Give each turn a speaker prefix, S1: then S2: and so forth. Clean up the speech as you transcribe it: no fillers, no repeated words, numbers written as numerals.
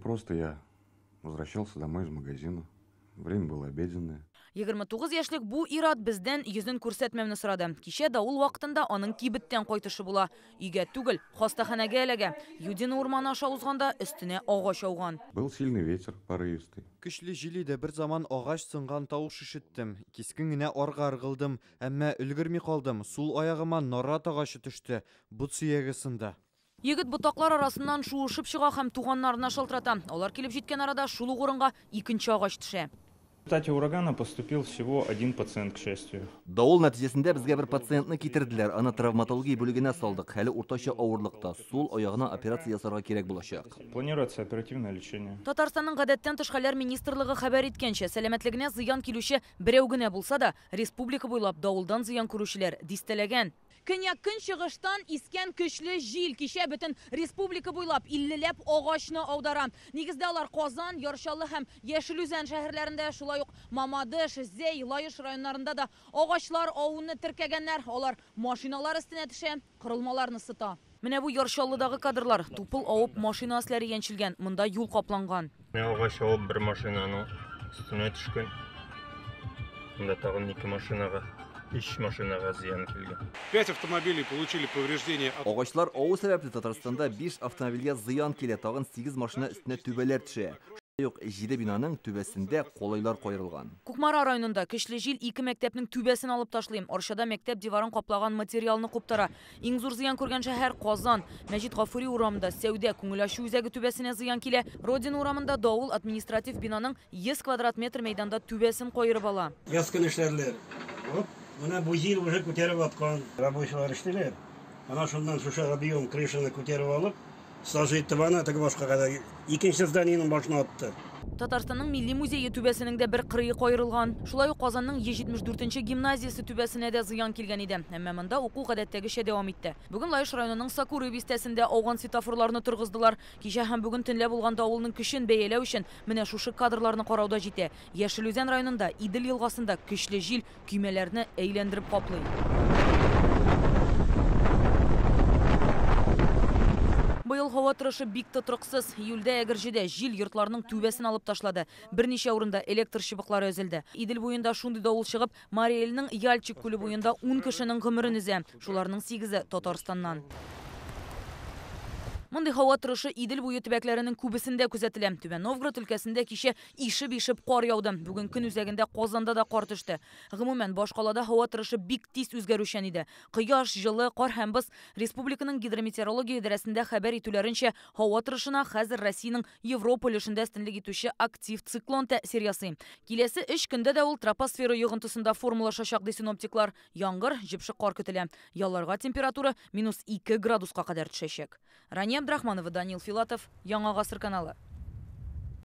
S1: Просто я возвращался домой из магазина. Время было обеденное.
S2: 29 яшьлек бу ират бездән йөзен күрсәтмәмне сорады. Кичә давыл вакытында аның кибеттән кайтышы була. Өйгә түгел, хастаханәгә эләгә. Юдин урманы аша узганда өстенә агач ауган.
S1: Был сильный ветер, порывистый.
S3: Көчле җил иде, бер заман агач сынган тавыш ишеттем. Кискен генә арга ыргылдым, әмма өлгерми калдым. Сул аягыма нарат агачы төште. Бут сөяге сынды.
S2: Егет ботаклар арасыннан шуышып чыга һәм туганнарына шылтырата. Алар килеп җиткән арада шул ук урынга икенче агач төшә.
S4: В результате урагана поступил всего один пациент, к счастью.
S5: Давыл нәтиҗәсендә безгә бер пациентны китерделәр. Аны травматология бүлегенә салдык. Хәле уртача авырлыкта. Сул аягына операция ясарга кирәк булачак.
S4: Планируется оперативное лечение.
S2: Татарстанның гадәттән тыш хәлләр министрлыгы хәбәр иткәнчә, сәламәтлегенә зыян килүче берәү генә булса да, республика буйлап давылдан зыян күрүчеләр дистәләгән. Көньяк көнчыгыштан искән көчле җил кичә бөтен республика буйлап 50ләп агачны аудара. Нигездә алар Казан, Яршалы һәм Яшелүзән шәһәрләрендә, шулай ук Мамадыш, Зәй, Лаеш районнарында да агачлар авыны теркәгәннәр. Алар машиналар өстенә төшә, кырылмаларны сыта. Менә бу Яршалыдагы кадрлар. Тупыл авып машина аслары янчилгән. Монда юл капланган.
S6: Агач авып бер машинаның өстенә төшкән. Монда тагын 2 машинага. 3 машинага зыян килгән.
S7: 5 автомобилей получили повреждения.
S5: Агачлар авы сәбәпле Татарстанда 5 автомобильгә зыян килә, тагын 8 машина өстенә түбәләр төшә. Юк, 7 бинаның түбәсендә колайлар кайрылган.
S2: Кукмара районында көчле җил 2 мәктәпнең түбәсен алып ташлый. Арчада мәктәп диварын каплаган материалны куптара. Иң зур зыян күргән шәһәр Казан. Мәҗит Гафури урамында Сәүдә күңел ачу үзәге түбәсенә зыян килә. Родина урамында давыл административ бинаның 100 квадрат метр мәйданда түбәсен кайрып ала.
S8: Яскын эшләрләр. Менә бу җил уже күтәреп аткан. Рабочылар эшләр. Ана шундан шушы объем крышаны күтәреп алып, сложить табаны теге башка кадәр икенче зданиянең башына атты.
S2: Татарстанның милли музее түбәсенең дә бер кырые кайрылган. Шулай ук Казанның 174-нче гимназиясе түбәсенә дә зыян килгән иде. Әмма монда уку гадәттәгечә дәвам итте. Бүген Лаеш районының Сакуры бистәсендә ауган светофорларны торгыздылар. Кичә һәм бүген төнлә булган давылның көчен бәяләү өчен менә шушы кадрларны карауда җитә. Яшелүзән районында Идел елгасында көчле җил көймәләрне әйләндереп каплый. Быел һава торышы бик тотрыксыз. Июльдә әгерҗедә җил йортларның түбәсен алып ташлады. Берничә урында электр чыбыклары өзелде. Идел буенда шундый давыл чыгып, Мариэльнең Ялчик күле буенда 10 кешенең гомерен өзә. Шуларның 8-е Татарстаннан. Мондый һава торышы Идел буе төбәкләренең күбесендә күзәтелә. Түбән Новгород өлкәсендә кичә ишеп кар яуды. Бүген көн үзәгендә Казанда да кар төште. Гомумән башкалада һава торышы бик тиз үзгәрүчән иде. Кояш, җылы, кар һәм боз. Республиканың гидрометеорология идарәсендә хәбәр итүләренчә, һава торышына хәзер Россиянең Европа өлешендә өстенлек итүче актив циклон тәэсир ясый. Киләсе 3 көндә дә ул тропосфера йогынтысында формалашачак ди синоптиклар. Яңгыр, җепшек кар көтелә. Ялларга температура -2 градуска кадәр төшәчәк. Абдрахманова, Данил Филатов, Яңа гасыр каналы.